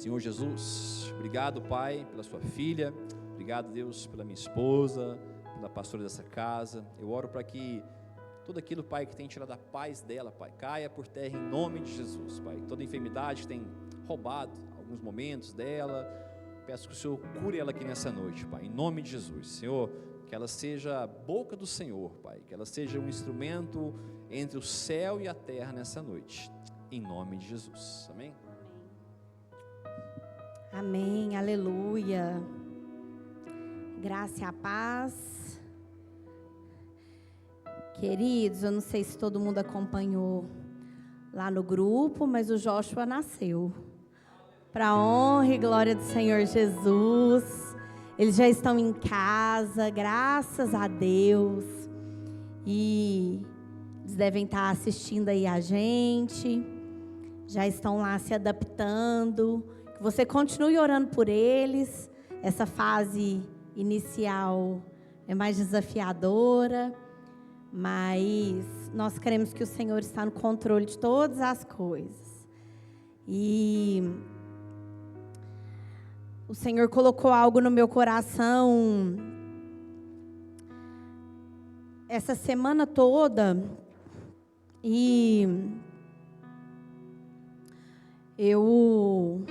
Senhor Jesus, obrigado, Pai, pela sua filha, obrigado, Deus, pela minha esposa, pela pastora dessa casa. Eu oro para que tudo aquilo, Pai, que tem tirado a paz dela, Pai, caia por terra em nome de Jesus, Pai. Toda enfermidade que tem roubado alguns momentos dela, peço que o Senhor cure ela aqui nessa noite, Pai, em nome de Jesus. Senhor, que ela seja a boca do Senhor, Pai, que ela seja um instrumento entre o céu e a terra nessa noite, em nome de Jesus, amém? Amém, aleluia. Graça e a paz. Queridos, eu não sei se todo mundo acompanhou lá no grupo, mas o Joshua nasceu. Para a honra e glória do Senhor Jesus. Eles já estão em casa, graças a Deus. E eles devem estar assistindo aí a gente. Já estão lá se adaptando. Que você continue orando por eles. Essa fase inicial é mais desafiadora, mas nós queremos que o Senhor está no controle de todas as coisas. E o Senhor colocou algo no meu coração essa semana toda, e eu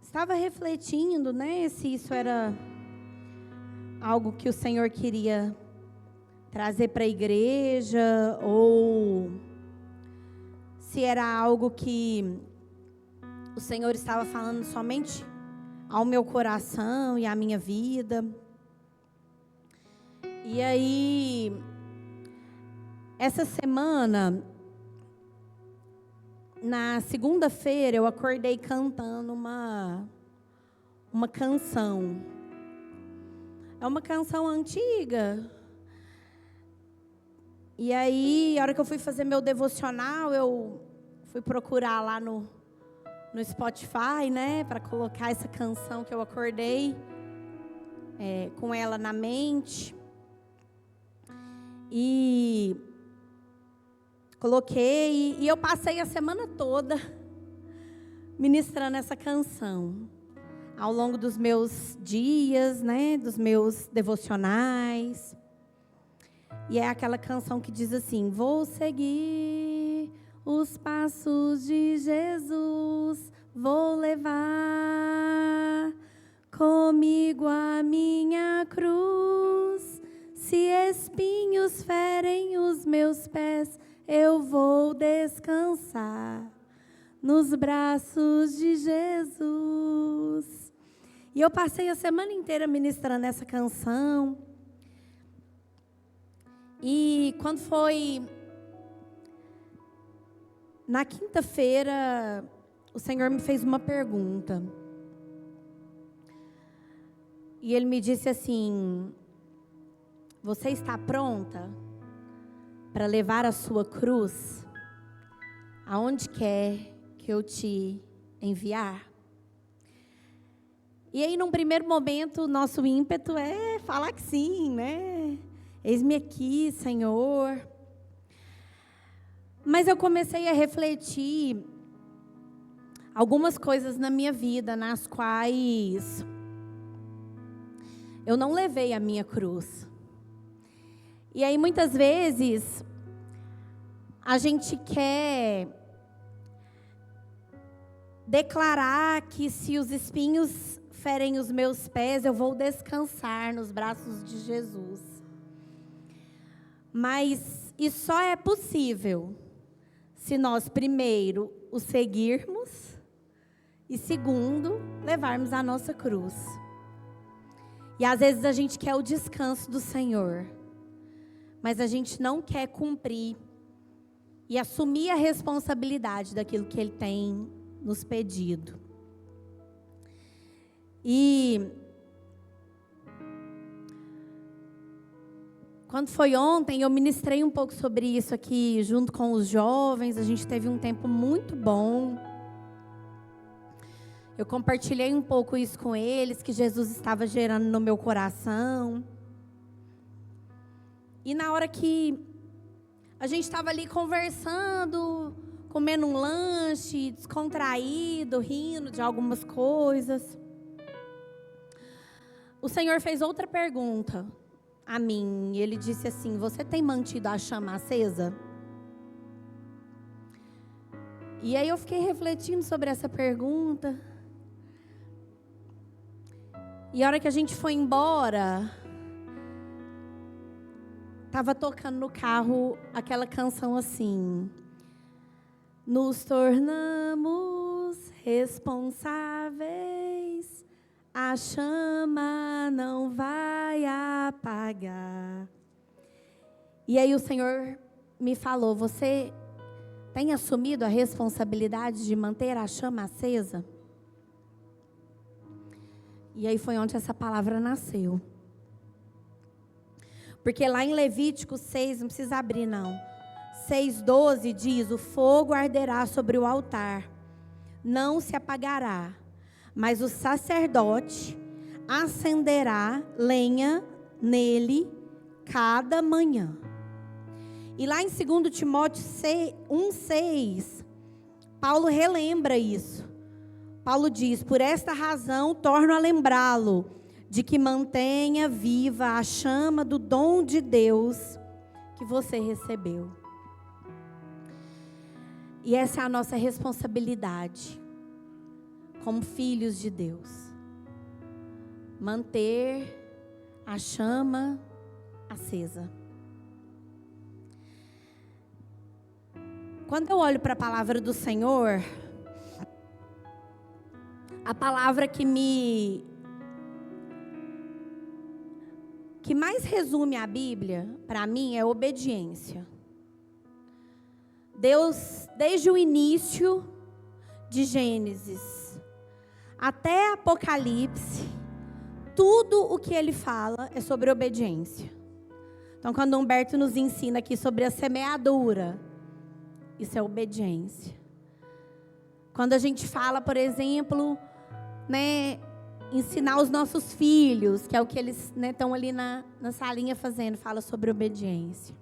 estava refletindo, né, se isso era algo que o Senhor queria trazer para a igreja, ou se era algo que o Senhor estava falando somente ao meu coração e à minha vida. E aí, essa semana, na segunda-feira, eu acordei cantando uma canção. É uma canção antiga. E aí, a hora que eu fui fazer meu devocional, eu fui procurar lá no Spotify, né, para colocar essa canção que eu acordei com ela na mente. E coloquei, e eu passei a semana toda ministrando essa canção. Ao longo dos meus dias, né, dos meus devocionais. E é aquela canção que diz assim: vou seguir os passos de Jesus, vou levar comigo a minha cruz. Se espinhos ferem os meus pés, eu vou descansar nos braços de Jesus. E eu passei a semana inteira ministrando essa canção. E quando foi na quinta-feira, o Senhor me fez uma pergunta. E Ele me disse assim: você está pronta para levar a sua cruz aonde quer que eu te enviar? E aí, num primeiro momento, o nosso ímpeto é falar que sim, né? Eis-me aqui, Senhor. Mas eu comecei a refletir algumas coisas na minha vida, nas quais eu não levei a minha cruz. E aí, muitas vezes, a gente quer declarar que se os espinhos ferem os meus pés, eu vou descansar nos braços de Jesus. Mas isso só é possível se nós, primeiro, o seguirmos e, segundo, levarmos a nossa cruz. E às vezes a gente quer o descanso do Senhor, mas a gente não quer cumprir e assumir a responsabilidade daquilo que Ele tem nos pedido. E quando foi ontem, eu ministrei um pouco sobre isso aqui junto com os jovens. A gente teve um tempo muito bom. Eu compartilhei um pouco isso com eles, que Jesus estava gerando no meu coração. E na hora que a gente estava ali conversando, comendo um lanche, descontraído, rindo de algumas coisas. O Senhor fez outra pergunta a mim. Ele disse assim: você tem mantido a chama acesa? E aí eu fiquei refletindo sobre essa pergunta. E a hora que a gente foi embora, estava tocando no carro aquela canção assim: nos tornamos responsáveis, a chama não vai apagar. E aí o Senhor me falou: você tem assumido a responsabilidade de manter a chama acesa? E aí foi onde essa palavra nasceu. Porque lá em Levítico 6, não precisa abrir não, 6:12 diz: o fogo arderá sobre o altar, não se apagará, mas o sacerdote acenderá lenha nele cada manhã. E lá em 2 Timóteo 1:6, Paulo relembra isso. Paulo diz: por esta razão torno a lembrá-lo de que mantenha viva a chama do dom de Deus que você recebeu. E essa é a nossa responsabilidade como filhos de Deus. Manter a chama acesa. Quando eu olho para a palavra do Senhor, a palavra que mais resume a Bíblia, para mim, é obediência. Deus, desde o início de Gênesis até Apocalipse, tudo o que Ele fala é sobre obediência. Então, quando Humberto nos ensina aqui sobre a semeadura, isso é obediência. Quando a gente fala, por exemplo, ensinar os nossos filhos, que é o que eles estão ali na salinha fazendo, fala sobre obediência.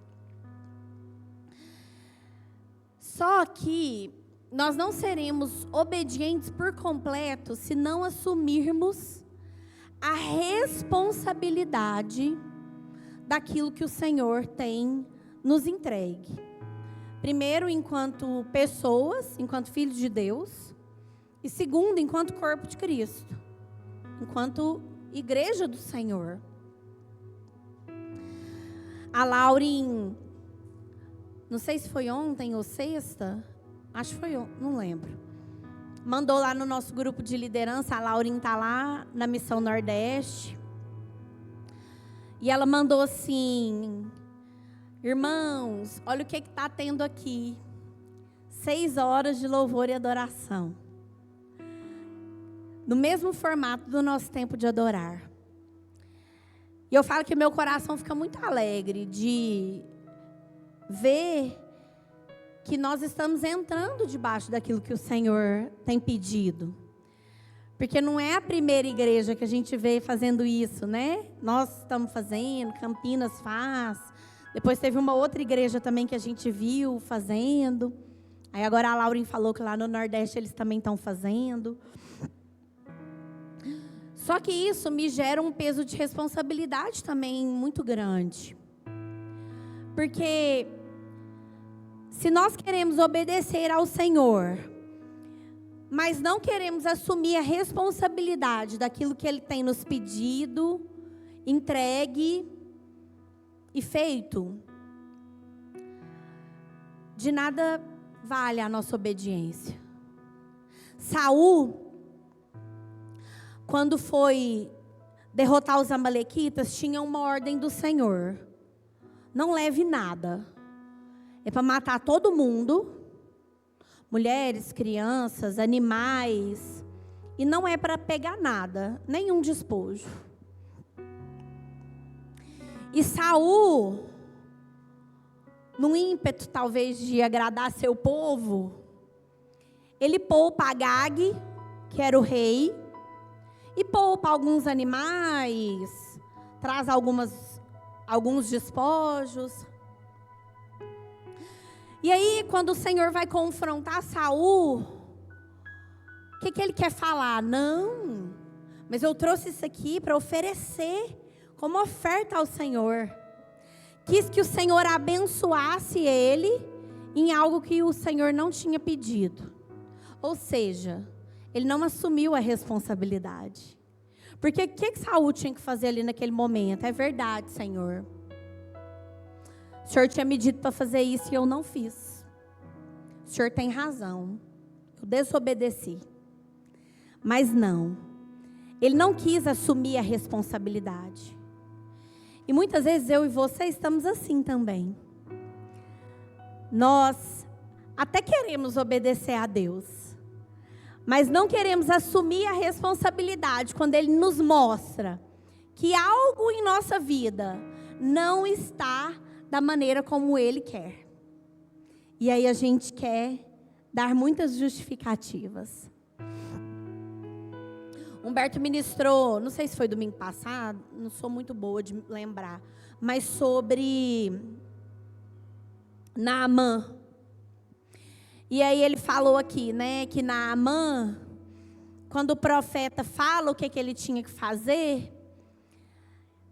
Só que nós não seremos obedientes por completo se não assumirmos a responsabilidade daquilo que o Senhor tem nos entregue. Primeiro, enquanto pessoas, enquanto filhos de Deus. E segundo, enquanto corpo de Cristo. Enquanto igreja do Senhor. A Laurin, não sei se foi ontem ou sexta, acho que foi ontem, não lembro. Mandou lá no nosso grupo de liderança, a Laurin está lá na Missão Nordeste. E ela mandou assim: irmãos, olha o que está tendo aqui. 6 horas de louvor e adoração. No mesmo formato do nosso tempo de adorar. E eu falo que meu coração fica muito alegre de ver que nós estamos entrando debaixo daquilo que o Senhor tem pedido. Porque não é a primeira igreja que a gente vê fazendo isso, né? Nós estamos fazendo, Campinas faz. Depois teve uma outra igreja também que a gente viu fazendo. Aí agora a Laurin falou que lá no Nordeste eles também estão fazendo. Só que isso me gera um peso de responsabilidade também muito grande. Porque se nós queremos obedecer ao Senhor, mas não queremos assumir a responsabilidade daquilo que Ele tem nos pedido, entregue e feito, de nada vale a nossa obediência. Saul, quando foi derrotar os amalequitas, tinha uma ordem do Senhor: não leve nada, é para matar todo mundo, mulheres, crianças, animais, e não é para pegar nada, nenhum despojo. E Saul, num ímpeto talvez de agradar seu povo, ele poupa Agag, que era o rei, e poupa alguns animais, traz alguns despojos. E aí, quando o Senhor vai confrontar Saul, o que ele quer falar? Não, mas eu trouxe isso aqui para oferecer como oferta ao Senhor. Quis que o Senhor abençoasse ele em algo que o Senhor não tinha pedido. Ou seja, ele não assumiu a responsabilidade. Porque o que Saul tinha que fazer ali naquele momento? É verdade, Senhor. O Senhor tinha me dito para fazer isso e eu não fiz. O Senhor tem razão. Eu desobedeci. Mas não. Ele não quis assumir a responsabilidade. E muitas vezes eu e você estamos assim também. Nós até queremos obedecer a Deus, mas não queremos assumir a responsabilidade quando Ele nos mostra que algo em nossa vida não está da maneira como Ele quer. E aí a gente quer dar muitas justificativas. Humberto ministrou, não sei se foi domingo passado, não sou muito boa de lembrar, mas sobre Naamã. E aí ele falou aqui, né, que Naamã, quando o profeta fala o que ele tinha que fazer,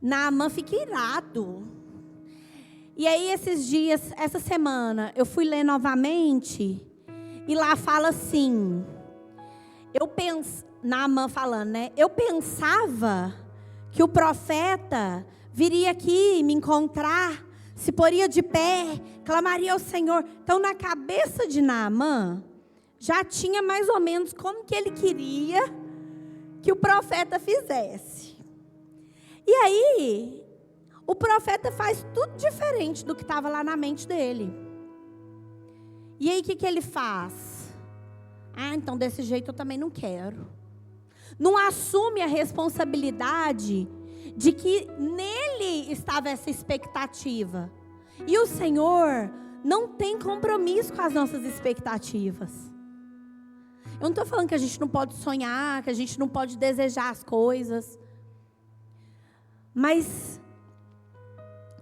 Naamã fica irado. E aí esses dias, essa semana, eu fui ler novamente, e lá fala assim, Naamã falando, né, eu pensava que o profeta viria aqui me encontrar, se poria de pé, clamaria ao Senhor. Então, na cabeça de Naamã, já tinha mais ou menos como que ele queria que o profeta fizesse. E aí, o profeta faz tudo diferente do que estava lá na mente dele. E aí, o que ele faz? Ah, então desse jeito eu também não quero. Não assume a responsabilidade de que nele estava essa expectativa. E o Senhor não tem compromisso com as nossas expectativas. Eu não estou falando que a gente não pode sonhar, que a gente não pode desejar as coisas. Mas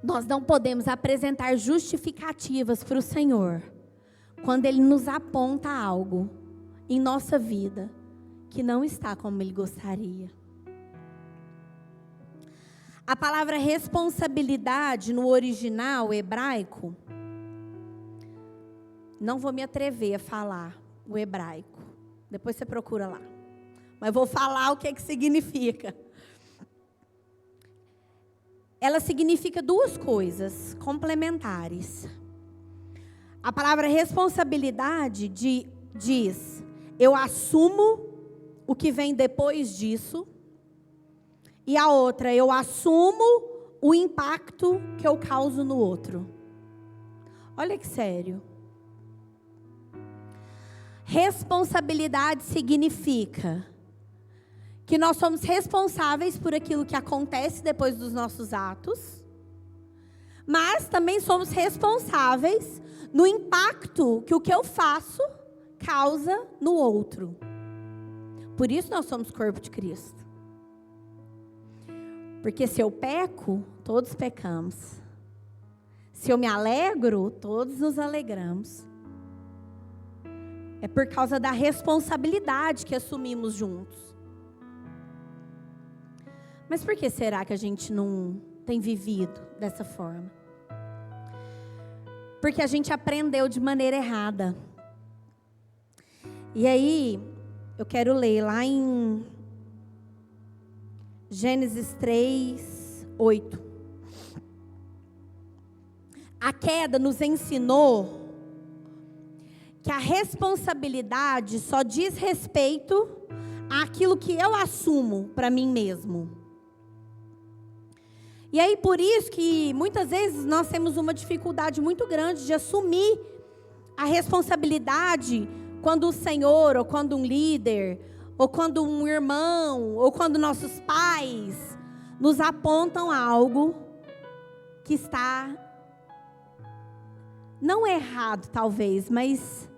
nós não podemos apresentar justificativas para o Senhor quando Ele nos aponta algo em nossa vida que não está como Ele gostaria. A palavra responsabilidade no original hebraico, não vou me atrever a falar o hebraico. Depois você procura lá. Mas vou falar o que significa. Ela significa duas coisas complementares. A palavra responsabilidade diz, eu assumo o que vem depois disso. E a outra, eu assumo o impacto que eu causo no outro. Olha que sério. Responsabilidade significa que nós somos responsáveis por aquilo que acontece depois dos nossos atos, mas também somos responsáveis no impacto que o que eu faço causa no outro. Por isso nós somos corpo de Cristo. Porque se eu peco, todos pecamos. Se eu me alegro, todos nos alegramos. É por causa da responsabilidade que assumimos juntos. Mas por que será que a gente não tem vivido dessa forma? Porque a gente aprendeu de maneira errada. E aí, eu quero ler lá em Gênesis 3, 8. A queda nos ensinou que a responsabilidade só diz respeito àquilo que eu assumo para mim mesmo. E aí por isso que muitas vezes nós temos uma dificuldade muito grande de assumir a responsabilidade quando o Senhor, ou quando um líder, ou quando um irmão, ou quando nossos pais nos apontam algo que está, não errado talvez, mas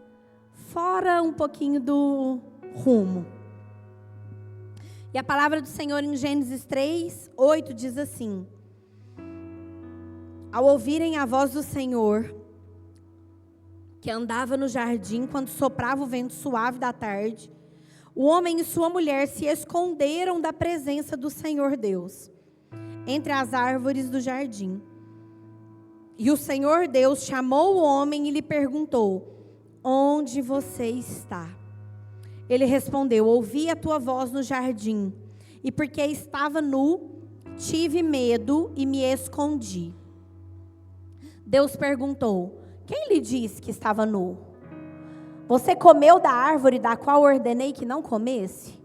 fora um pouquinho do rumo. E a palavra do Senhor em Gênesis 3, 8 diz assim: ao ouvirem a voz do Senhor, que andava no jardim quando soprava o vento suave da tarde, o homem e sua mulher se esconderam da presença do Senhor Deus, entre as árvores do jardim. E o Senhor Deus chamou o homem e lhe perguntou: onde você está? Ele respondeu: ouvi a tua voz no jardim, e porque estava nu, tive medo e me escondi. Deus perguntou: quem lhe disse que estava nu? Você comeu da árvore da qual ordenei que não comesse?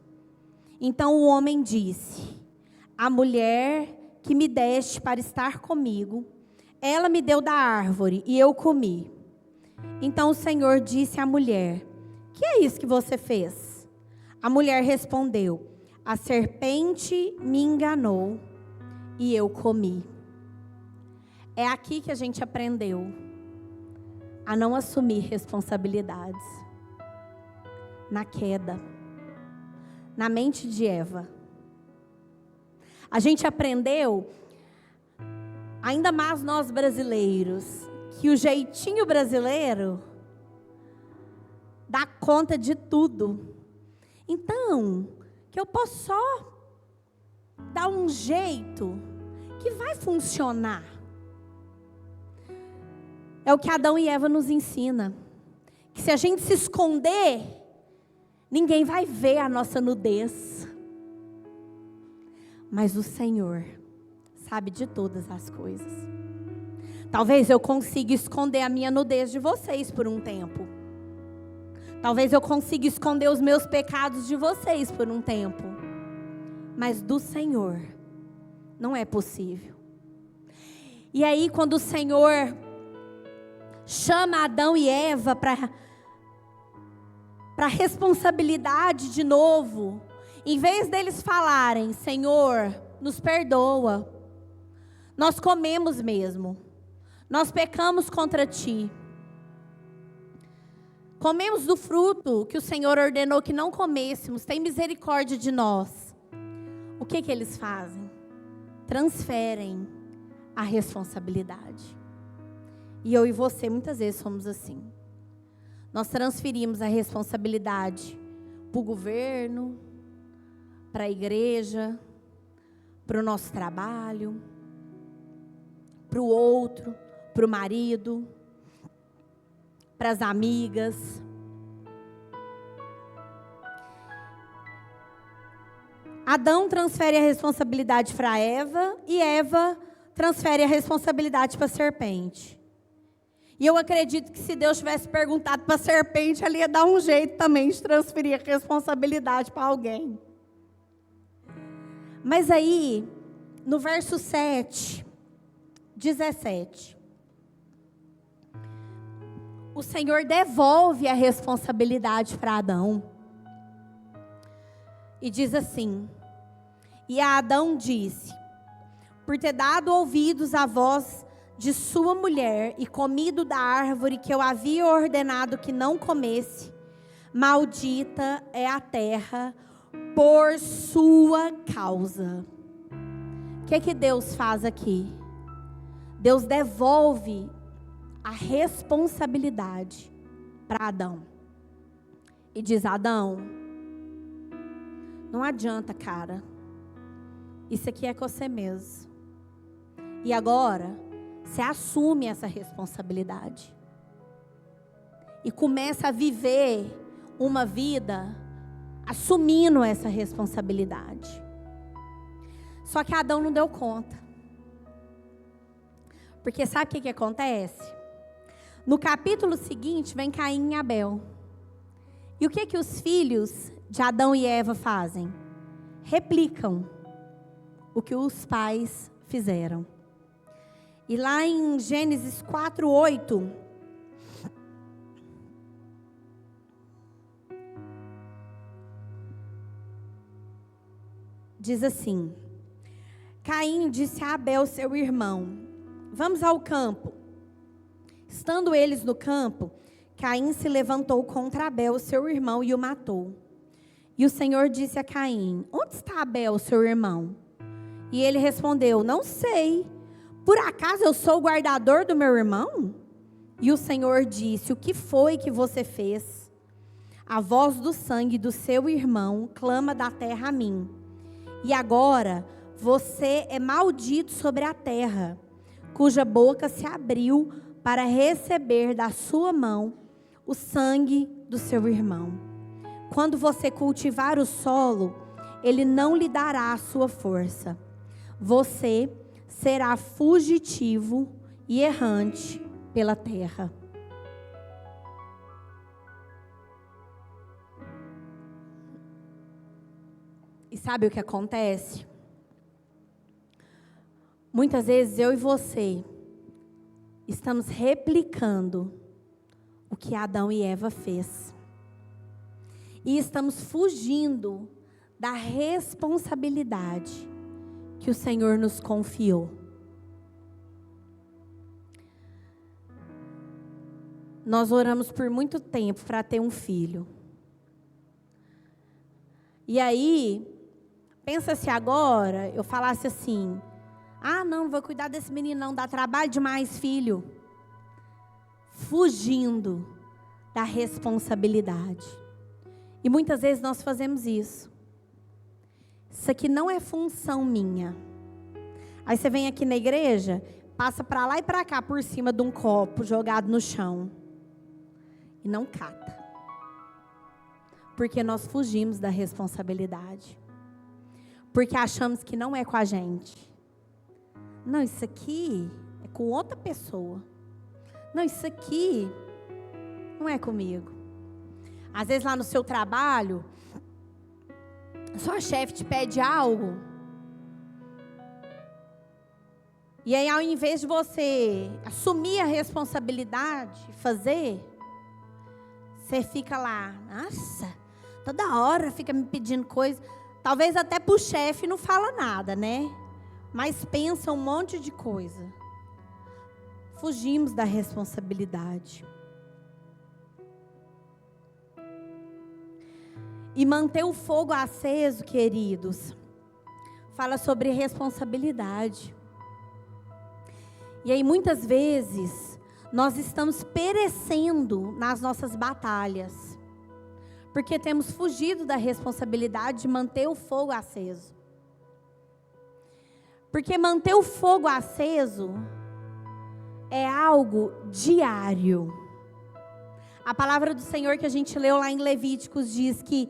Então o homem disse: a mulher que me deste para estar comigo, ela me deu da árvore e eu comi. Então o Senhor disse à mulher: que é isso que você fez? A mulher respondeu: a serpente me enganou e eu comi. É aqui que a gente aprendeu a não assumir responsabilidades. Na queda, na mente de Eva. A gente aprendeu, ainda mais nós brasileiros, que o jeitinho brasileiro dá conta de tudo. Então, que eu posso só dar um jeito que vai funcionar. É o que Adão e Eva nos ensina. Que se a gente se esconder, ninguém vai ver a nossa nudez. Mas o Senhor sabe de todas as coisas. Talvez eu consiga esconder a minha nudez de vocês por um tempo. Talvez eu consiga esconder os meus pecados de vocês por um tempo. Mas do Senhor não é possível. E aí quando o Senhor chama Adão e Eva para responsabilidade de novo, em vez deles falarem: Senhor, nos perdoa, nós comemos mesmo, nós pecamos contra ti, comemos do fruto que o Senhor ordenou que não comêssemos, tem misericórdia de nós. O que eles fazem? Transferem a responsabilidade. E eu e você muitas vezes somos assim. Nós transferimos a responsabilidade para o governo, para a igreja, para o nosso trabalho, para o outro, para o marido, para as amigas. Adão transfere a responsabilidade para Eva e Eva transfere a responsabilidade para a serpente. E eu acredito que se Deus tivesse perguntado para a serpente, ela ia dar um jeito também de transferir a responsabilidade para alguém. Mas aí, no verso 7, 17, o Senhor devolve a responsabilidade para Adão. E diz assim: e a Adão disse: por ter dado ouvidos à voz de sua mulher e comido da árvore que eu havia ordenado que não comesse, maldita é a terra por sua causa. O que Deus faz aqui? Deus devolve a responsabilidade para Adão. E diz: Adão, não adianta, cara. Isso aqui é com você mesmo. E agora, você assume essa responsabilidade. E começa a viver uma vida assumindo essa responsabilidade. Só que Adão não deu conta. Porque sabe o que acontece? No capítulo seguinte, vem Caim e Abel. E o que os filhos de Adão e Eva fazem? Replicam o que os pais fizeram. E lá em Gênesis 4:8, diz assim: Caim disse a Abel, seu irmão: vamos ao campo. Estando eles no campo, Caim se levantou contra Abel, seu irmão, e o matou. E o Senhor disse a Caim: onde está Abel, seu irmão? E ele respondeu: não sei. Por acaso eu sou o guardador do meu irmão? E o Senhor disse: o que foi que você fez? A voz do sangue do seu irmão clama da terra a mim. E agora você é maldito sobre a terra, cuja boca se abriu para receber da sua mão o sangue do seu irmão. Quando você cultivar o solo, ele não lhe dará a sua força. Você será fugitivo e errante pela terra. E sabe o que acontece? Muitas vezes eu e você estamos replicando o que Adão e Eva fez. E estamos fugindo da responsabilidade que o Senhor nos confiou. Nós oramos por muito tempo para ter um filho. E aí, pensa se agora eu falasse assim: ah, não vou cuidar desse menino não, dá trabalho demais, filho. Fugindo da responsabilidade. E muitas vezes nós fazemos isso. Isso aqui não é função minha. Aí você vem aqui na igreja, passa para lá e para cá por cima de um copo jogado no chão. E não cata. Porque nós fugimos da responsabilidade. Porque achamos que não é com a gente. Não, isso aqui é com outra pessoa. Não, isso aqui não é comigo. Às vezes lá no seu trabalho, sua chefe te pede algo. E aí, ao invés de você assumir a responsabilidade, fazer, você fica lá, nossa, toda hora fica me pedindo coisa. Talvez até para o chefe não fala nada, né? Mas pensa um monte de coisa. Fugimos da responsabilidade. E manter o fogo aceso, queridos, fala sobre responsabilidade. E aí muitas vezes nós estamos perecendo nas nossas batalhas, porque temos fugido da responsabilidade de manter o fogo aceso. Porque manter o fogo aceso é algo diário. A palavra do Senhor que a gente leu lá em Levíticos diz que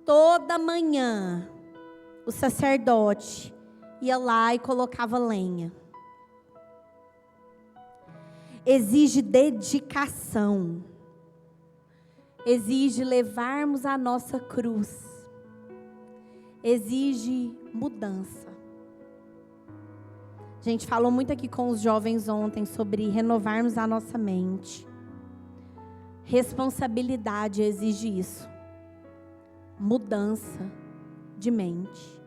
toda manhã o sacerdote ia lá e colocava lenha. Exige dedicação. Exige levarmos a nossa cruz. Exige mudança. A gente falou muito aqui com os jovens ontem sobre renovarmos a nossa mente. Responsabilidade exige isso. Mudança de mente.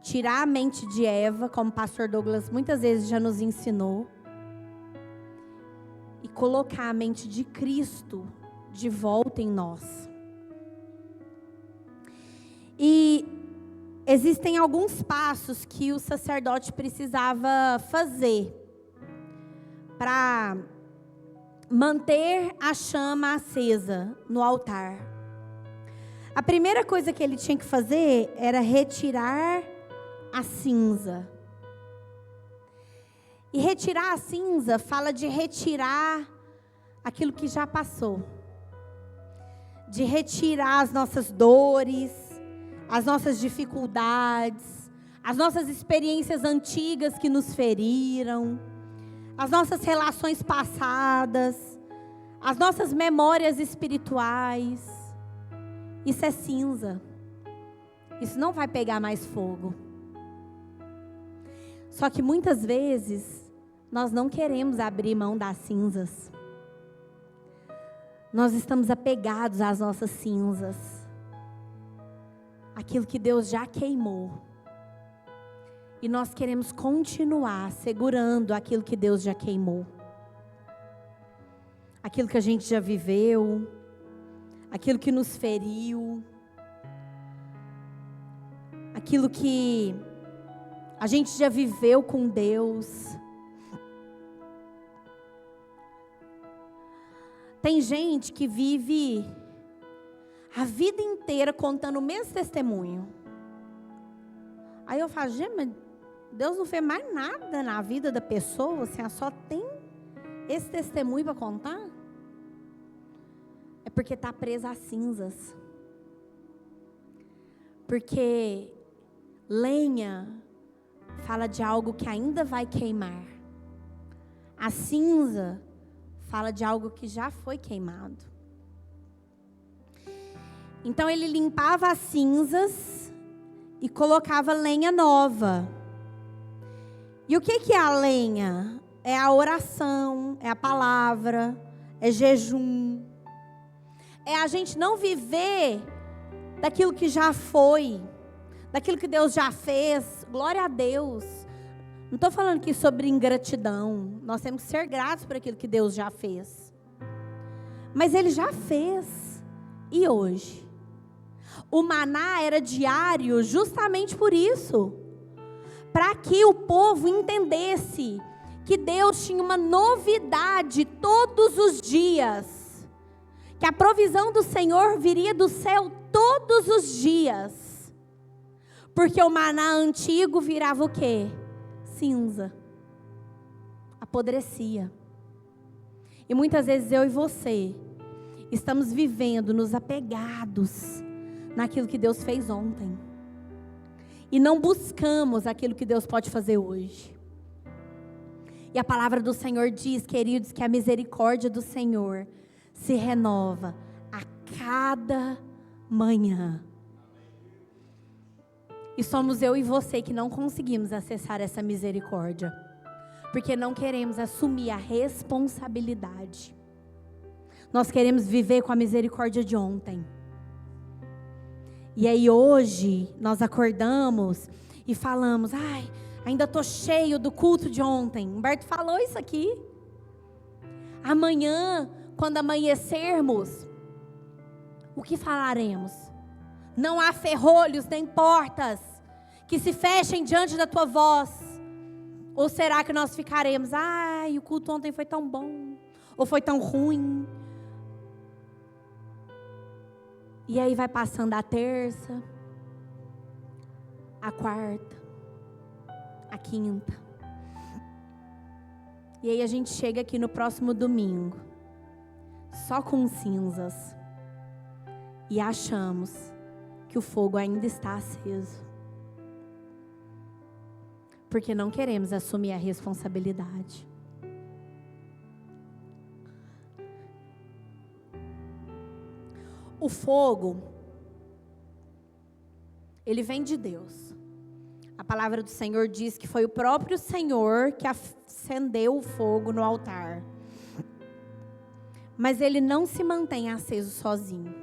Tirar a mente de Eva, como o pastor Douglas muitas vezes já nos ensinou, e colocar a mente de Cristo de volta em nós. E existem alguns passos que o sacerdote precisava fazer para manter a chama acesa no altar. A primeira coisa que ele tinha que fazer era retirar a cinza. E retirar a cinza fala de retirar aquilo que já passou. De retirar as nossas dores, as nossas dificuldades, as nossas experiências antigas que nos feriram, as nossas relações passadas, as nossas memórias espirituais. Isso é cinza. Isso não vai pegar mais fogo. Só que muitas vezes nós não queremos abrir mão das cinzas. Nós estamos apegados às nossas cinzas. Aquilo que Deus já queimou. E nós queremos continuar segurando aquilo que Deus já queimou. Aquilo que a gente já viveu. Aquilo que nos feriu. Aquilo que a gente já viveu com Deus. Tem gente que vive a vida inteira contando o mesmo testemunho. Aí eu falo, gente, mas Deus não fez mais nada na vida da pessoa, assim, só tem esse testemunho para contar? É porque está presa às cinzas. Porque lenha fala de algo que ainda vai queimar. A cinza fala de algo que já foi queimado. Então ele limpava as cinzas e colocava lenha nova. E o que é a lenha? É a oração, é a palavra, é jejum. É a gente não viver daquilo que já foi, daquilo que Deus já fez. Glória a Deus. Não estou falando aqui sobre ingratidão. Nós temos que ser gratos por aquilo que Deus já fez. Mas Ele já fez. E hoje? O maná era diário justamente por isso. Para que o povo entendesse que Deus tinha uma novidade todos os dias. Que a provisão do Senhor viria do céu todos os dias. Porque o maná antigo virava o quê? Cinza. Apodrecia. E muitas vezes eu e você estamos vivendo nos apegados naquilo que Deus fez ontem. E não buscamos aquilo que Deus pode fazer hoje. E a palavra do Senhor diz, queridos, que a misericórdia do Senhor se renova a cada manhã. E somos eu e você que não conseguimos acessar essa misericórdia, porque não queremos assumir a responsabilidade. Nós queremos viver com a misericórdia de ontem. E aí hoje nós acordamos e falamos, ai, ainda estou cheio do culto de ontem. Humberto falou isso aqui. Amanhã, quando amanhecermos, o que falaremos? Não há ferrolhos nem portas que se fechem diante da tua voz. Ou será que nós ficaremos, ai, o culto ontem foi tão bom, ou foi tão ruim? E aí vai passando a terça, a quarta, a quinta. E aí a gente chega aqui no próximo domingo, só com cinzas. E achamos que o fogo ainda está aceso. Porque não queremos assumir a responsabilidade. O fogo, ele vem de Deus. A palavra do Senhor diz que foi o próprio Senhor que acendeu o fogo no altar. Mas ele não se mantém aceso sozinho.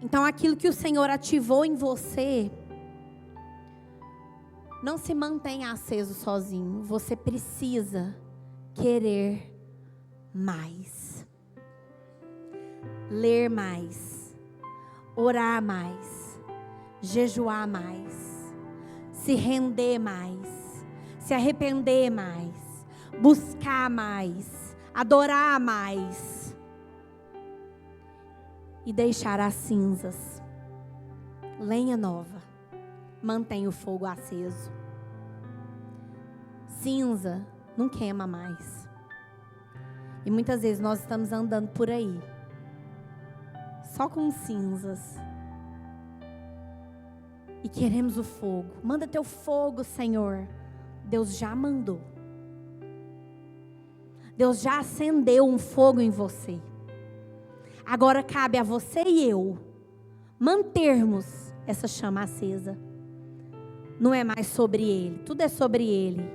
Então aquilo que o Senhor ativou em você não se mantém aceso sozinho. Você precisa querer mais. Ler mais, orar mais, jejuar mais, se render mais, se arrepender mais, buscar mais, adorar mais e deixar as cinzas. Lenha nova mantém o fogo aceso. Cinza não queima mais. E muitas vezes nós estamos andando por aí só com cinzas. E queremos o fogo. Manda teu fogo, Senhor. Deus já mandou. Deus já acendeu um fogo em você. Agora cabe a você e eu mantermos essa chama acesa. Não é mais sobre Ele. Tudo é sobre Ele.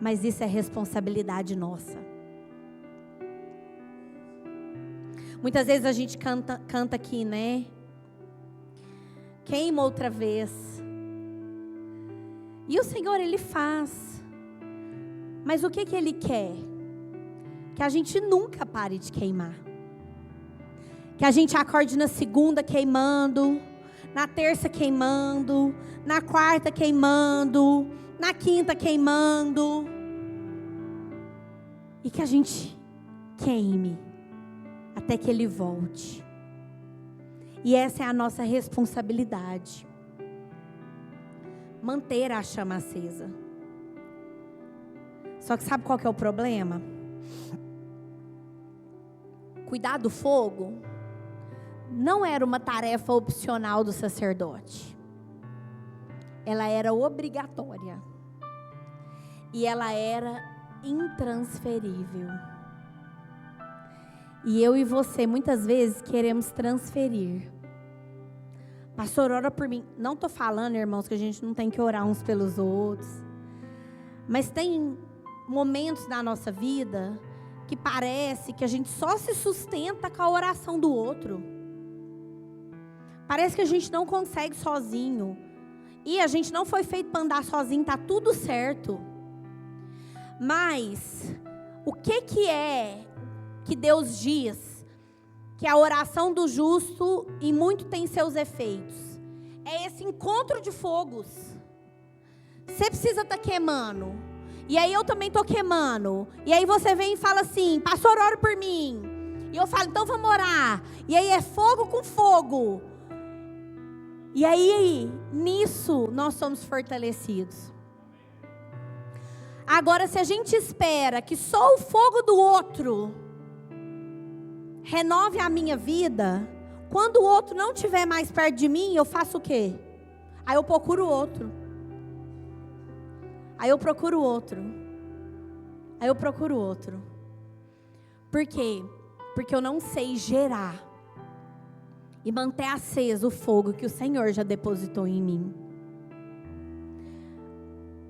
Mas isso é responsabilidade nossa. Muitas vezes a gente canta aqui, né? Queima outra vez. E o Senhor, Ele faz. Mas o que Ele quer? Que a gente nunca pare de queimar. Que a gente acorde na segunda queimando, na terça queimando, na quarta queimando, na quinta queimando. E que a gente queime até que Ele volte. E essa é a nossa responsabilidade. Manter a chama acesa. Só que sabe qual que é o problema? Cuidar do fogo não era uma tarefa opcional do sacerdote. Ela era obrigatória. E ela era intransferível. E eu e você, muitas vezes, queremos transferir. Pastor, ora por mim. Não estou falando, irmãos, que a gente não tem que orar uns pelos outros. Mas tem momentos na nossa vida que parece que a gente só se sustenta com a oração do outro. Parece que a gente não consegue sozinho. E a gente não foi feito para andar sozinho, está tudo certo. Mas, o que é que Deus diz? Que a oração do justo, e muito tem seus efeitos. É esse encontro de fogos. Você precisa estar queimando. E aí eu também estou queimando. E aí você vem e fala assim, pastor, ora por mim. E eu falo, então vamos orar. E aí é fogo com fogo. E aí, nisso, nós somos fortalecidos. Agora, se a gente espera que só o fogo do outro renove a minha vida, quando o outro não estiver mais perto de mim, eu faço o quê? Aí eu procuro outro. Aí eu procuro outro. Aí eu procuro outro. Por quê? Porque eu não sei gerar e manter aceso o fogo que o Senhor já depositou em mim.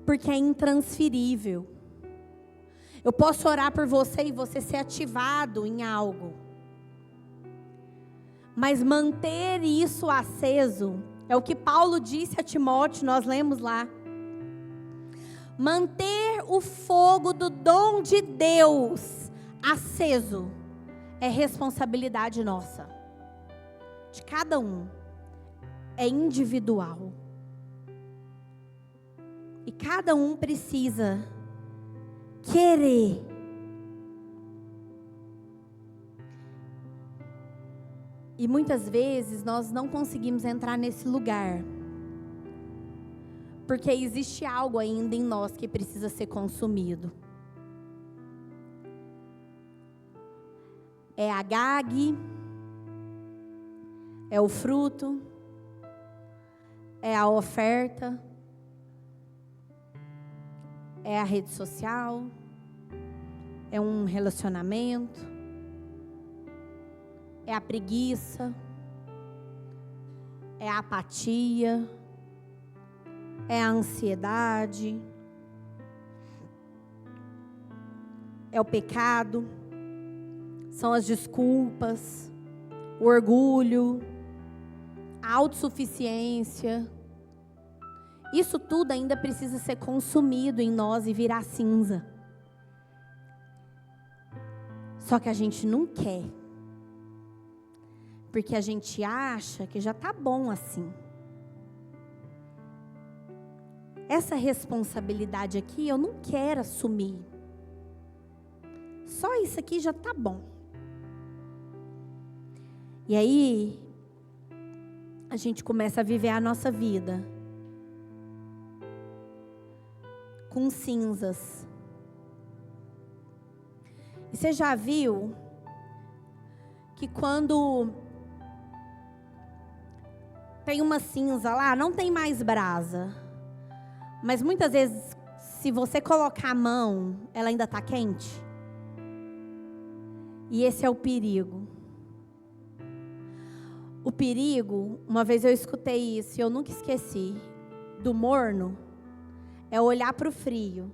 Porque é intransferível. Eu posso orar por você e você ser ativado em algo. Mas manter isso aceso é o que Paulo disse a Timóteo, nós lemos lá. Manter o fogo do dom de Deus aceso é responsabilidade nossa. De cada um. É individual. E cada um precisa querer. E muitas vezes nós não conseguimos entrar nesse lugar. Porque existe algo ainda em nós que precisa ser consumido. É a Agag, é o fruto, é a oferta, é a rede social, é um relacionamento, é a preguiça, é a apatia, é a ansiedade, é o pecado, são as desculpas, o orgulho, a autossuficiência. Isso tudo ainda precisa ser consumido em nós e virar cinza. Só que a gente não quer. Porque a gente acha que já está bom assim. Essa responsabilidade aqui eu não quero assumir. Só isso aqui já está bom. E aí, a gente começa a viver a nossa vida com cinzas. E você já viu que quando tem uma cinza lá, não tem mais brasa. Mas muitas vezes, se você colocar a mão, ela ainda está quente. E esse é o perigo. O perigo, uma vez eu escutei isso e eu nunca esqueci, do morno, é olhar para o frio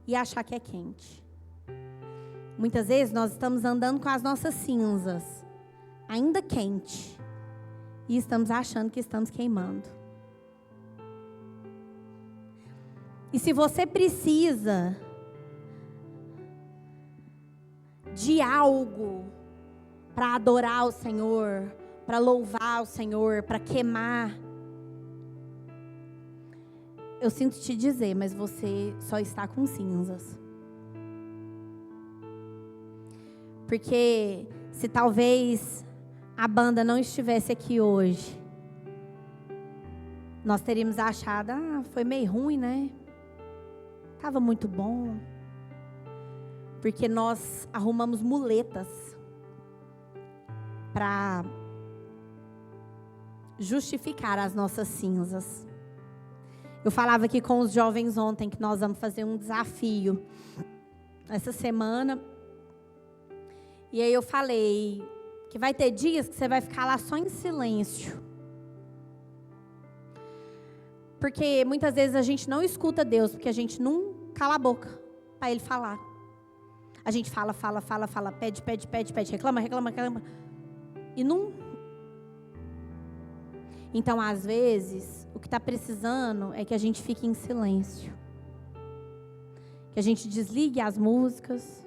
e achar que é quente. Muitas vezes nós estamos andando com as nossas cinzas ainda quente e estamos achando que estamos queimando. E se você precisa de algo para adorar o Senhor, para louvar o Senhor, para queimar, eu sinto te dizer, mas você só está com cinzas. Porque se talvez a banda não estivesse aqui hoje, nós teríamos achado, foi meio ruim, né? Estava muito bom. Porque nós arrumamos muletas para justificar as nossas cinzas. Eu falava aqui com os jovens ontem que nós vamos fazer um desafio essa semana. E aí eu falei que vai ter dias que você vai ficar lá só em silêncio. Porque muitas vezes a gente não escuta Deus, porque a gente não cala a boca para Ele falar. A gente fala, pede, reclama. E não... Então, às vezes, o que está precisando é que a gente fique em silêncio. Que a gente desligue as músicas.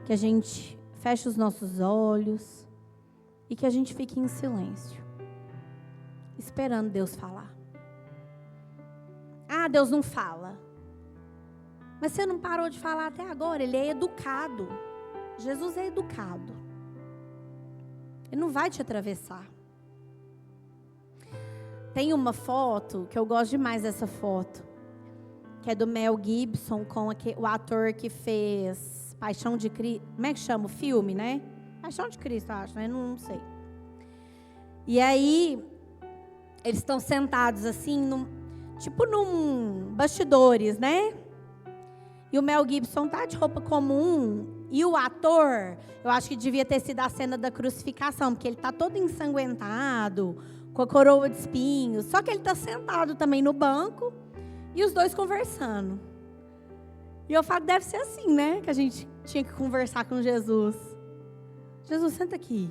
Que a gente feche os nossos olhos. E que a gente fique em silêncio. Esperando Deus falar. Deus não fala. Mas você não parou de falar até agora. Ele é educado. Jesus é educado. Ele não vai te atravessar. Tem uma foto, que eu gosto demais dessa foto, que é do Mel Gibson, com o ator que fez Paixão de Cristo. Como é que chama o filme, né? Paixão de Cristo, eu acho, né? Não sei. E aí, eles estão sentados assim, tipo num bastidores, né? E o Mel Gibson tá de roupa comum. E o ator, eu acho que devia ter sido a cena da crucificação, porque ele tá todo ensanguentado, com a coroa de espinhos. Só que ele está sentado também no banco e os dois conversando. E eu falo, deve ser assim, né? Que a gente tinha que conversar com Jesus. Jesus, senta aqui.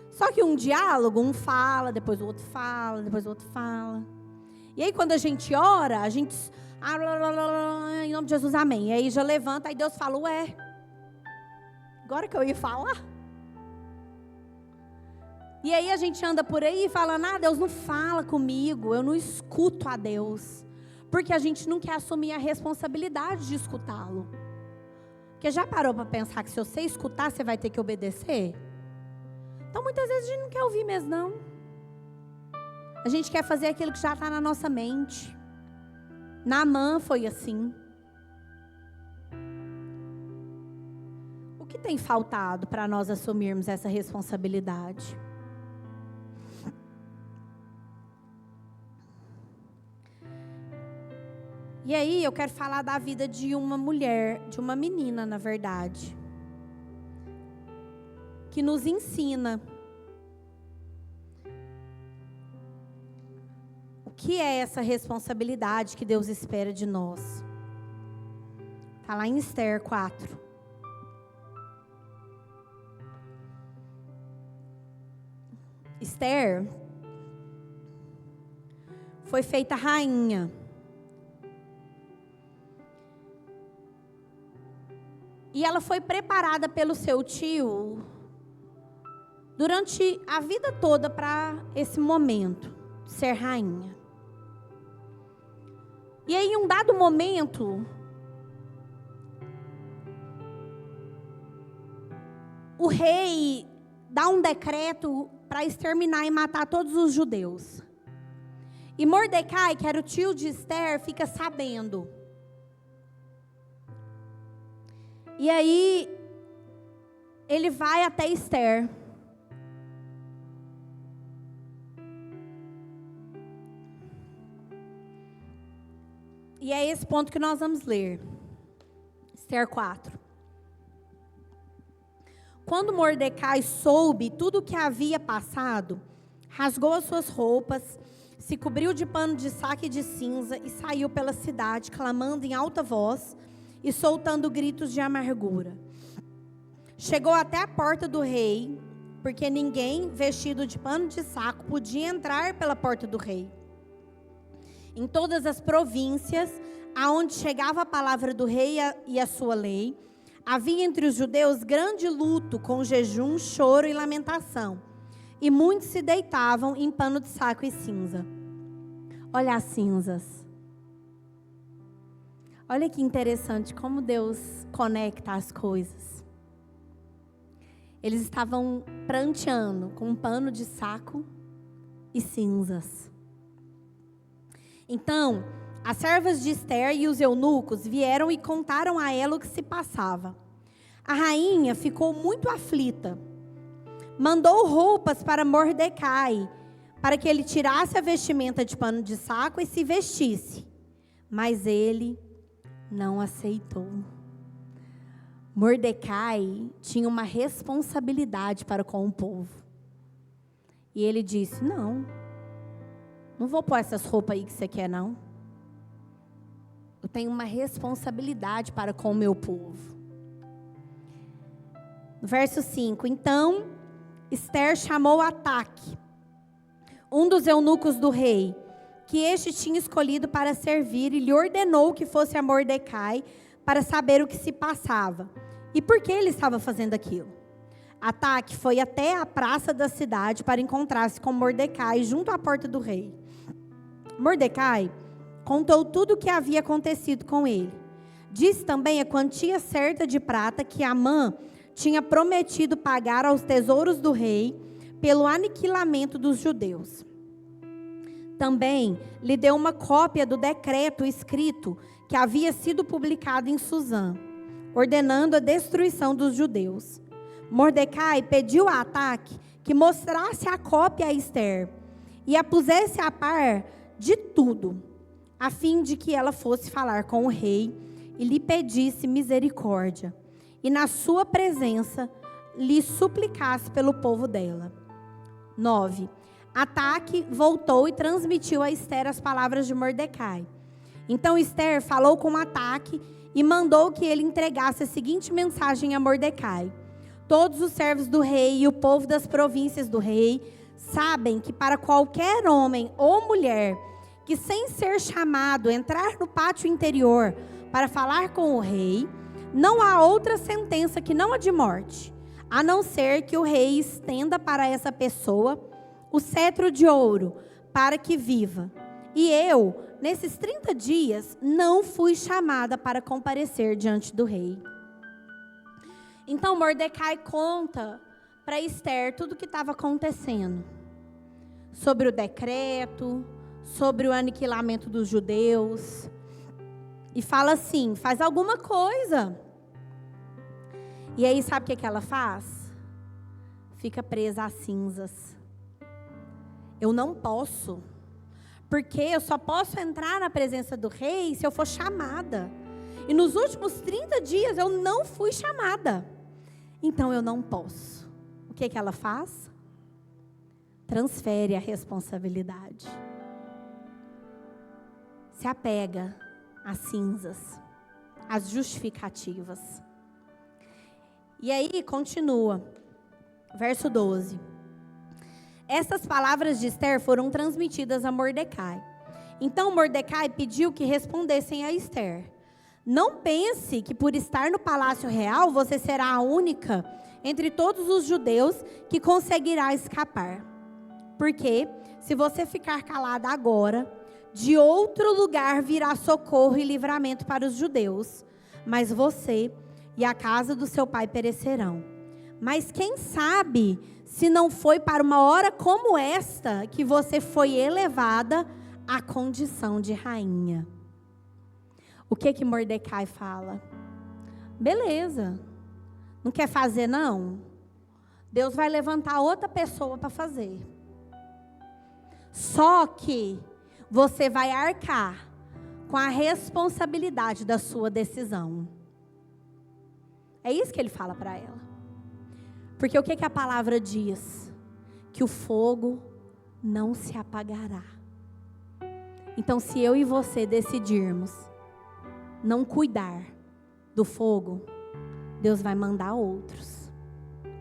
Só que um diálogo, um fala, depois o outro fala, depois o outro fala. E aí quando a gente ora, a gente... em nome de Jesus, amém. E aí já levanta, aí Deus fala, agora que eu ia falar... E aí a gente anda por aí falando, Deus não fala comigo, eu não escuto a Deus. Porque a gente não quer assumir a responsabilidade de escutá-lo. Porque já parou para pensar que se você escutar, você vai ter que obedecer? Então muitas vezes a gente não quer ouvir mesmo, não. A gente quer fazer aquilo que já está na nossa mente. Naamã foi assim. O que tem faltado para nós assumirmos essa responsabilidade? E aí eu quero falar da vida de uma mulher, de uma menina, na verdade, que nos ensina o que é essa responsabilidade que Deus espera de nós. Está lá em Esther 4. Esther foi feita rainha. E ela foi preparada pelo seu tio durante a vida toda para esse momento, ser rainha. E aí, em um dado momento, o rei dá um decreto para exterminar e matar todos os judeus. E Mordecai, que era o tio de Esther, fica sabendo. E aí, ele vai até Esther. E é esse ponto que nós vamos ler. Esther 4. Quando Mordecai soube tudo o que havia passado, rasgou as suas roupas, se cobriu de pano de saco e de cinza e saiu pela cidade, clamando em alta voz e soltando gritos de amargura. Chegou até a porta do rei, porque ninguém vestido de pano de saco podia entrar pela porta do rei. Em todas as províncias, aonde chegava a palavra do rei e a sua lei, havia entre os judeus grande luto, com jejum, choro e lamentação. E muitos se deitavam em pano de saco e cinza. Olha as cinzas. Olha que interessante como Deus conecta as coisas. Eles estavam pranteando com um pano de saco e cinzas. Então, as servas de Ester e os eunucos vieram e contaram a ela o que se passava. A rainha ficou muito aflita. Mandou roupas para Mordecai, para que ele tirasse a vestimenta de pano de saco e se vestisse. Mas ele não aceitou. Mordecai tinha uma responsabilidade para com o povo. E ele disse: não vou pôr essas roupas aí que você quer, não. Eu tenho uma responsabilidade para com o meu povo. No verso 5, então Ester chamou Ataque, um dos eunucos do rei, que este tinha escolhido para servir, e lhe ordenou que fosse a Mordecai para saber o que se passava e por que ele estava fazendo aquilo. Ataque foi até a praça da cidade para encontrar-se com Mordecai junto à porta do rei. Mordecai contou tudo o que havia acontecido com ele. Disse também a quantia certa de prata que Amã tinha prometido pagar aos tesouros do rei pelo aniquilamento dos judeus. Também lhe deu uma cópia do decreto escrito que havia sido publicado em Susã, ordenando a destruição dos judeus. Mordecai pediu a Ataque que mostrasse a cópia a Ester e a pusesse a par de tudo, a fim de que ela fosse falar com o rei e lhe pedisse misericórdia, e na sua presença lhe suplicasse pelo povo dela. 9. Ataque voltou e transmitiu a Ester as palavras de Mordecai. Então Ester falou com Ataque e mandou que ele entregasse a seguinte mensagem a Mordecai: todos os servos do rei e o povo das províncias do rei sabem que para qualquer homem ou mulher que, sem ser chamado, entrar no pátio interior para falar com o rei, não há outra sentença que não a de morte, a não ser que o rei estenda para essa pessoa o cetro de ouro para que viva. E eu, nesses 30 dias, não fui chamada para comparecer diante do rei. Então Mordecai conta para Ester tudo o que estava acontecendo. Sobre o decreto, sobre o aniquilamento dos judeus. E fala assim: faz alguma coisa. E aí sabe o que ela faz? Fica presa às cinzas. Eu não posso. Porque eu só posso entrar na presença do rei se eu for chamada. E nos últimos 30 dias eu não fui chamada. Então eu não posso. O que ela faz? Transfere a responsabilidade. Se apega às cinzas, às justificativas. E aí continua, verso 12. Essas palavras de Ester foram transmitidas a Mordecai. Então Mordecai pediu que respondessem a Ester: não pense que por estar no palácio real você será a única entre todos os judeus que conseguirá escapar. Porque se você ficar calada agora, de outro lugar virá socorro e livramento para os judeus, mas você e a casa do seu pai perecerão. Mas quem sabe se não foi para uma hora como esta que você foi elevada à condição de rainha. O que Mordecai fala? Beleza, não quer fazer não? Deus vai levantar outra pessoa para fazer. Só que você vai arcar com a responsabilidade da sua decisão. É isso que ele fala para ela. Porque o que a palavra diz? Que o fogo não se apagará. Então, se eu e você decidirmos não cuidar do fogo, Deus vai mandar outros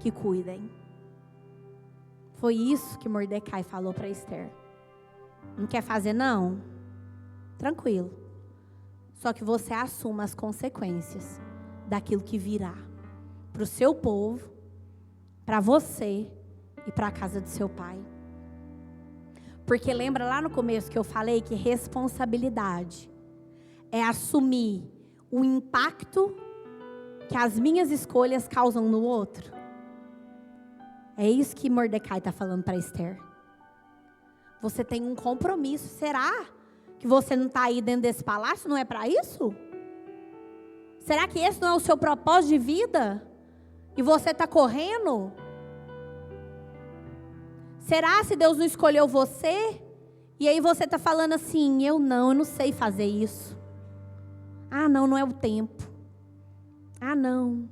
que cuidem. Foi isso que Mordecai falou para Ester. Não quer fazer não? Tranquilo. Só que você assuma as consequências daquilo que virá para o seu povo, para você e para a casa do seu pai. Porque lembra lá no começo que eu falei que responsabilidade é assumir o impacto que as minhas escolhas causam no outro? É isso que Mordecai está falando para Esther. Você tem um compromisso. Será que você não está aí dentro desse palácio? Não é para isso? Será que esse não é o seu propósito de vida? E você está correndo? Será se Deus não escolheu você? E aí você está falando assim, eu não sei fazer isso. Ah, não é o tempo. Ah, não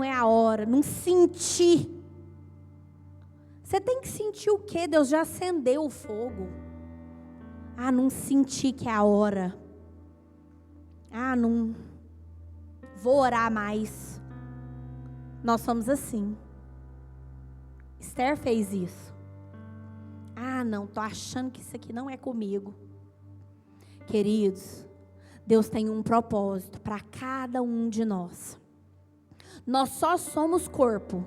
é a hora. Não senti. Você tem que sentir o quê? Deus já acendeu o fogo. Ah, não senti que é a hora. Ah, não vou orar mais. Nós somos assim. Esther fez isso. Ah, não, estou achando que isso aqui não é comigo. Queridos, Deus tem um propósito para cada um de nós. Nós só somos corpo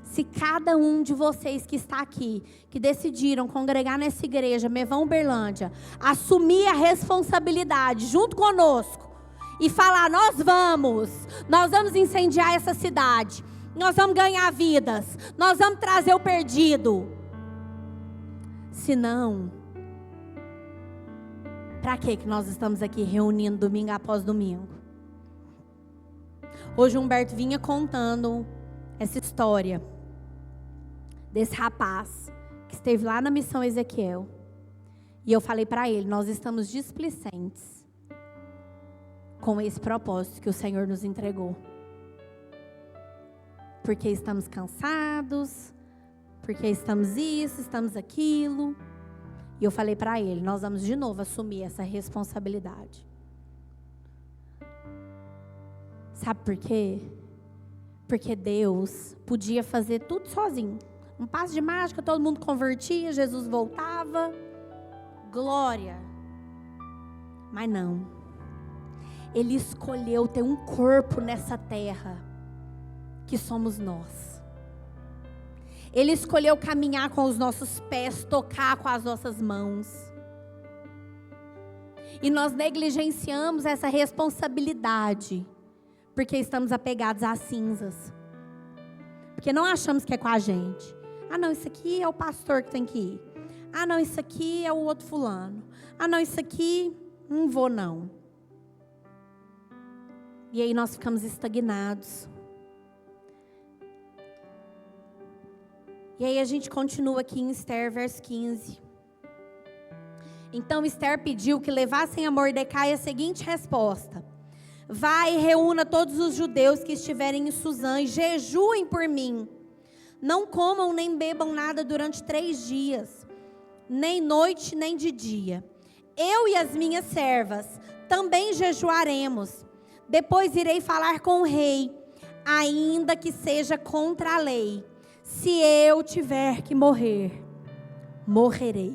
se cada um de vocês que está aqui, que decidiram congregar nessa igreja, Mevão Uberlândia, assumir a responsabilidade junto conosco e falar, nós vamos incendiar essa cidade, nós vamos ganhar vidas, nós vamos trazer o perdido. Se não, para que nós estamos aqui reunindo domingo após domingo? Hoje o Humberto vinha contando essa história desse rapaz que esteve lá na missão Ezequiel. E eu falei para ele, nós estamos displicentes com esse propósito que o Senhor nos entregou. Porque estamos cansados, porque estamos isso, estamos aquilo. E eu falei para ele, nós vamos de novo assumir essa responsabilidade. Sabe por quê? Porque Deus podia fazer tudo sozinho. Um passo de mágica, todo mundo convertia, Jesus voltava. Glória. Mas não. Ele escolheu ter um corpo nessa terra, que somos nós. Ele escolheu caminhar com os nossos pés, tocar com as nossas mãos. E nós negligenciamos essa responsabilidade, porque estamos apegados às cinzas. Porque não achamos que é com a gente. Ah, não, isso aqui é o pastor que tem que ir. Ah, não, isso aqui é o outro fulano. Ah, não, isso aqui, não vou não. E aí nós ficamos estagnados. E aí a gente continua aqui em Esther, verso 15. Então Esther pediu que levassem a Mordecai a seguinte resposta: vai e reúna todos os judeus que estiverem em Suzã e jejuem por mim. Não comam nem bebam nada durante 3 dias, nem noite nem de dia. Eu e as minhas servas também jejuaremos. Depois irei falar com o rei, ainda que seja contra a lei. Se eu tiver que morrer, morrerei.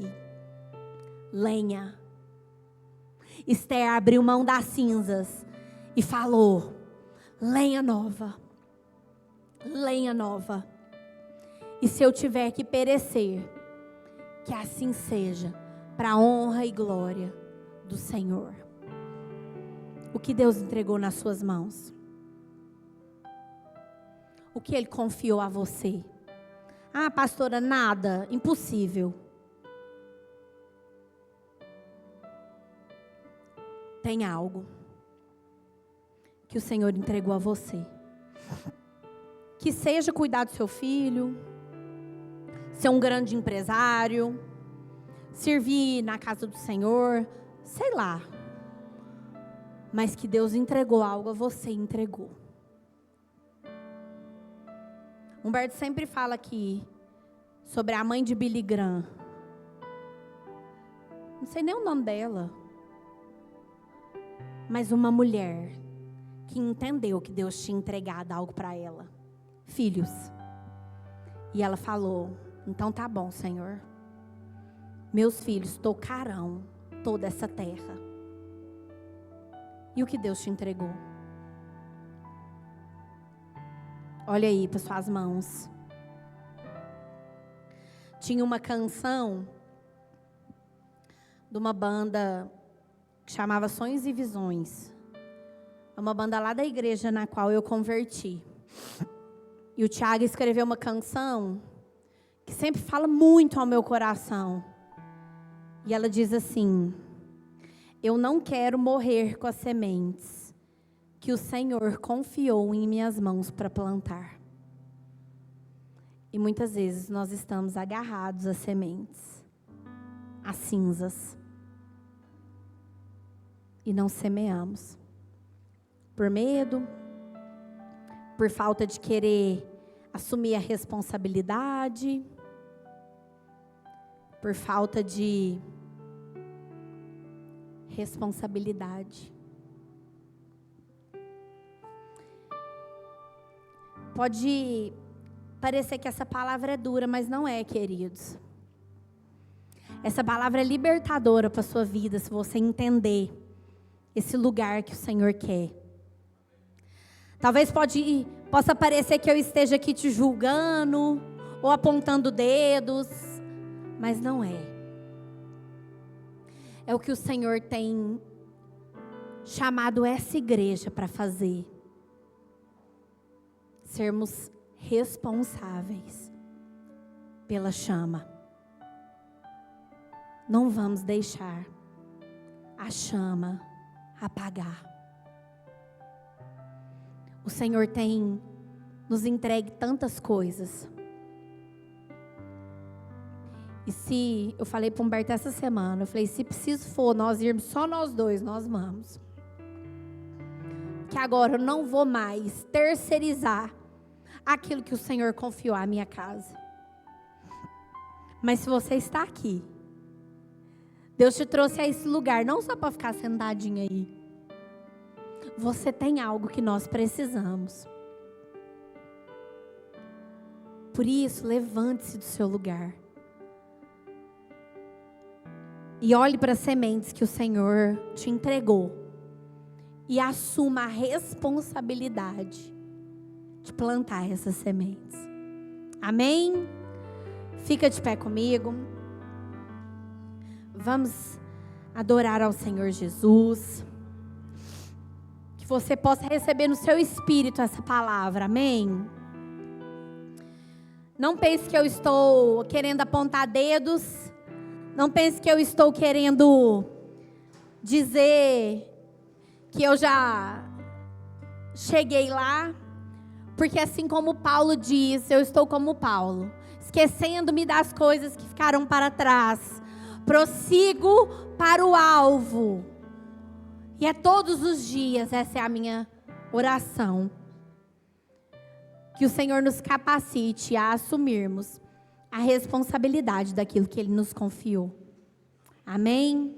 Lenha. Esther abriu mão das cinzas e falou: lenha nova. Lenha nova. E se eu tiver que perecer, que assim seja, para a honra e glória do Senhor. O que Deus entregou nas suas mãos? O que Ele confiou a você? Ah, pastora, nada, impossível. Tem algo que o Senhor entregou a você. Que seja cuidar do seu filho, ser um grande empresário, servir na casa do Senhor, sei lá. Mas que Deus entregou algo a você, entregou. Humberto sempre fala aqui sobre a mãe de Billy Graham. Não sei nem o nome dela. Mas uma mulher que entendeu que Deus tinha entregado algo para ela. Filhos. E ela falou: então tá bom, Senhor. Meus filhos tocarão toda essa terra. E o que Deus te entregou? Olha aí para suas mãos. Tinha uma canção de uma banda que chamava Sonhos e Visões. É uma banda lá da igreja na qual eu converti. E o Thiago escreveu uma canção que sempre fala muito ao meu coração. E ela diz assim: eu não quero morrer com as sementes que o Senhor confiou em minhas mãos para plantar. E muitas vezes nós estamos agarrados às sementes, às cinzas, e não semeamos. Por medo, por falta de querer assumir a responsabilidade, por falta de responsabilidade. Pode parecer que essa palavra é dura, mas não é, queridos. Essa palavra é libertadora para a sua vida, se você entender esse lugar que o Senhor quer. Talvez possa parecer que eu esteja aqui te julgando, ou apontando dedos, mas não é. É o que o Senhor tem chamado essa igreja para fazer. Sermos responsáveis pela chama. Não vamos deixar a chama apagar. O Senhor tem nos entregue tantas coisas. E se, eu falei para o Humberto essa semana, eu falei, se preciso for nós irmos só nós dois, nós vamos. Que agora eu não vou mais terceirizar aquilo que o Senhor confiou à minha casa. Mas se você está aqui, Deus te trouxe a esse lugar, não só para ficar sentadinho aí. Você tem algo que nós precisamos. Por isso, levante-se do seu lugar. E olhe para as sementes que o Senhor te entregou. E assuma a responsabilidade de plantar essas sementes. Amém? Fica de pé comigo. Vamos adorar ao Senhor Jesus. Que você possa receber no seu espírito essa palavra. Amém? Não pense que eu estou querendo apontar dedos. Não pense que eu estou querendo dizer que eu já cheguei lá. Porque assim como Paulo diz, eu estou como Paulo, esquecendo-me das coisas que ficaram para trás. Prossigo para o alvo. E é todos os dias, essa é a minha oração. Que o Senhor nos capacite a assumirmos a responsabilidade daquilo que Ele nos confiou. Amém?